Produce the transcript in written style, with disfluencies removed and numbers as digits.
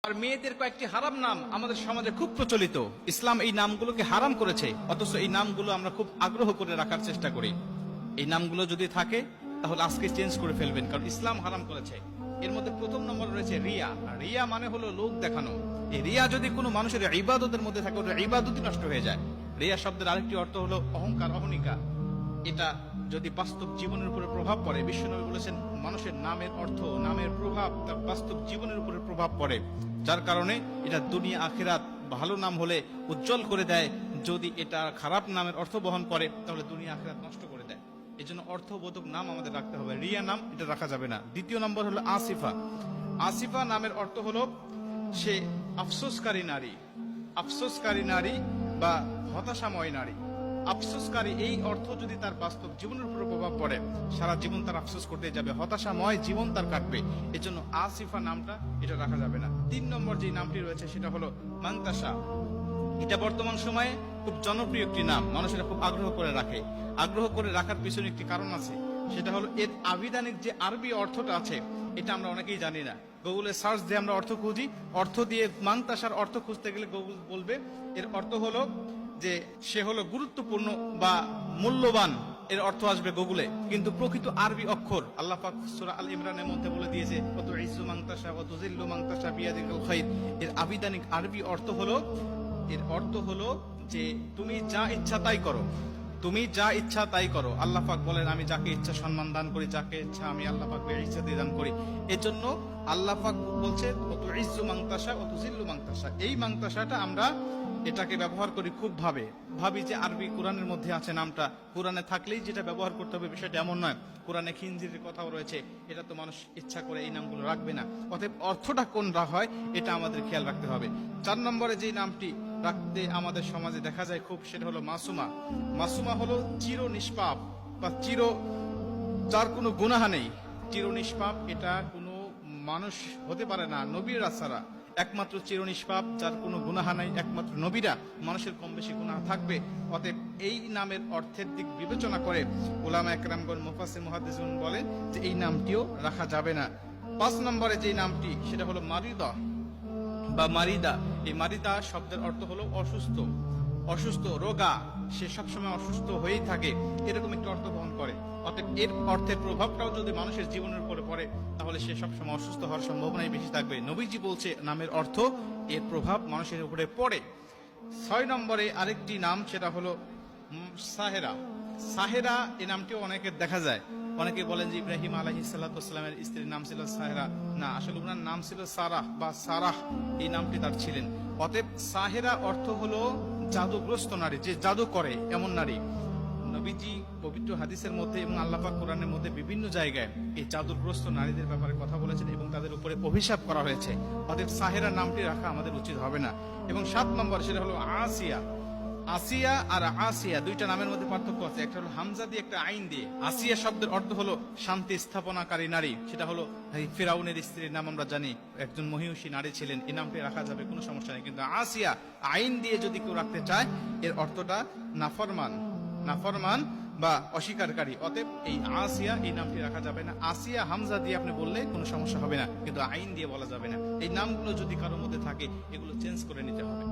আর মেয়েদের কয়েকটি হারাম নাম আমাদের সমাজে খুব প্রচলিত। ইসলাম এই নামগুলোকে হারাম করেছে, অথচ এই নামগুলো আমরা খুব আগ্রহ করে রাখার চেষ্টা করি। এই নামগুলো যদি থাকে তাহলে আজকে চেঞ্জ করে ফেলবেন, কারণ ইসলাম হারাম করেছে। এর মধ্যে প্রথম নম্বর রয়েছে রিয়া। রিয়া মানে হলো লোক দেখানো। এই রিয়া যদি কোনো মানুষের ইবাদতের মধ্যে থাকে, ওটা ইবাদতই নষ্ট হয়ে যায়। রিয়া শব্দের আরেকটি অর্থ হলো অহংকার, অহনিকা। এটা যদি বাস্তব জীবনের উপরে প্রভাব পড়ে, বিশ্বনবী বলেছেন মানুষের নামের অর্থ, নামের প্রভাব তার বাস্তব জীবনের উপরে প্রভাব পড়ে, যার কারণে এটা দুনিয়া আখিরাত ভালো নাম হলে উজ্জ্বল করে দেয়, যদি এটা খারাপ নামের অর্থ বহন করে তাহলে দুনিয়া আখিরাত নষ্ট করে দেয়। এই জন্য অর্থবোধক নাম আমাদের রাখতে হবে। রিয়া নাম এটা রাখা যাবে না। দ্বিতীয় নম্বর হলো আসিফা। আসিফা নামের অর্থ হলো সে আফসোসকারী নারী। আফসোসকারী নারী বা হতাশাময় নারী। আফসোসকারী এই অর্থ যদি তার বাস্তব জীবনের উপর প্রভাব পড়ে, সারা জীবন তার আফসোস করতে যাবে, হতাশাময় জীবন তার কাটবে। এই জন্য আসিফা নামটা এটা রাখা যাবে না। 3 নম্বর যে নামটি রয়েছে সেটা হলো মান্তাসা। এটা বর্তমান সময়ে খুব জনপ্রিয় একটি নাম, মানুষেরা খুব আগ্রহ করে রাখে। আগ্রহ করে রাখার পিছনে একটি কারণ আছে, সেটা হলো এর আবিধানিক যে আরবি অর্থটা আছে এটা আমরা অনেকেই জানি না। গুগলে সার্চ দিয়ে আমরা অর্থ খুঁজি, অর্থ দিয়ে মান্তাসার অর্থ খুঁজতে গেলে গুগল বলবে এর অর্থ হলো যে সে হলো গুরুত্বপূর্ণ বা মূল্যবান, এর অর্থ আসবে গুগলে। কিন্তু প্রকৃত আরবি অক্ষর আল্লাহ পাক সূরা আল ইমরানের মধ্যে বলে দিয়েছে কত ইজ্জু মান্তাসা ওয়া তুযিল্লু মান্তাসা বিয়াদিকাল খায়র। এর আবিধানিক আরবি অর্থ হলো, এর অর্থ হলো যে তুমি যা ইচ্ছা তাই করো, তুমি যা ইচ্ছা তাই করো। আল্লাহ পাক বলেন আমি যাকে ইচ্ছা সম্মান দান করি, যাকে ইচ্ছা আমি আল্লাহ পাক ইচ্ছা দিয়ে দান করি। এজন্য আল্লাহ পাক বলছে কত ইজ্জু মান্তাসা ওয়া তুযিল্লু মান্তাসা। এই মান্তাসাটা আমরা এটাকে ব্যবহার করি খুব ভাবি যে আরবি কোরআনের মধ্যে আছে নামটা, কোরআনে থাকলেই যেটা ব্যবহার করতে হবে বিষয়টা এমন নয়। কোরআনে খিনজিরের কথাও রয়েছে, এটা তো মানুষ ইচ্ছা করে এই নামগুলো রাখবে না। অতএব অর্থটা কোনটা হয় এটা আমাদের খেয়াল রাখতে হবে। 4 নম্বরে যে নামটি রাখতে আমাদের সমাজে দেখা যায় খুব, সেটা হলো মাসুমা। মাসুমা হলো চির নিষ্পাপ বা যার কোনো গুনাহ নেই, চির নিষ্পাপ। এটা কোনো মানুষ হতে পারে না, নবীরা ছাড়া। একমাত্র চির নিষ্পাপ, যার কোনো গুনাহ নাই, একমাত্র নবীরা। মানুষের কম বেশি গুনাহ থাকবে। অতএব এই নামের অর্থের দিক বিবেচনা করে উলামা একরামগণ, মুফাসসির, মুহাদ্দিসগণ বলেন যে এই নামটিও রাখা যাবে না। 5 নম্বরে যে নামটি সেটা হলো মারিদা বা মারিদা। এই মারিদা শব্দের অর্থ হলো অসুস্থ, অসুস্থ, রোগা। সে সবসময় অসুস্থ হয়েই থাকে, এরকম একটি অর্থ বহন করে। অতএব এর অর্থের প্রভাবটাও যদি মানুষের জীবনের উপরে পড়ে তাহলে সে সবসময় অসুস্থ হওয়ার সম্ভাবনাই বেশি থাকবে। নবীজি বলছে নামের অর্থ এর প্রভাব মানুষের উপরে পড়ে। 6 নম্বরে আরেকটি নাম সেটা হলো সাহেরা। সাহেরা এই নামটিও অনেকের দেখা যায়। অনেকে বলেন যে ইব্রাহিম আলাইহিস সালামের স্ত্রীর নাম ছিল সাহেরা। না, আসলে ওনার নাম ছিল সারাহ বা সারাহ, এই নামটি তার ছিলেন। অতএব সাহেরা অর্থ হলো জাদুগ্রস্ত নারী, যে জাদু করে এমন নারী। নবীজি পবিত্র হাদিসের মধ্যে এবং আল্লাহ পাক কোরআনের মধ্যে বিভিন্ন জায়গায় এই জাদুগ্রস্ত নারীদের ব্যাপারে কথা বলেছেন এবং তাদের উপরে অভিশাপ করা হয়েছে। অতএব সাহেরা নামটি রাখা আমাদের উচিত হবে না। এবং 7 নম্বর সেটা হলো আসিয়া। আসিয়া আর আসিয়া দুইটা নামের মধ্যে পার্থক্য আছে। একটা হলো হামজা দিয়ে, একটা আইন দিয়ে। আসিয়া শব্দের অর্থ হলো শান্তি স্থাপনাকারী নারী। সেটা হলো ফিরাউনের স্ত্রীর নাম আমরা জানি, একজন মহিষী নারী ছিলেন। এই নামটি রাখা যাবে, কোনো সমস্যা নেই। কিন্তু আসিয়া আইন দিয়ে যদি কেউ রাখতে চায় এর অর্থটা নাফরমান, নাফরমান বা অস্বীকারী। অতএব এই আসিয়া এই নামটি রাখা যাবে না। আসিয়া হামজা দিয়ে আপনি বললে কোনো সমস্যা হবে না, কিন্তু আইন দিয়ে বলা যাবে না। এই নামগুলো যদি কারোর মধ্যে থাকে এগুলো চেঞ্জ করে নিতে হবে।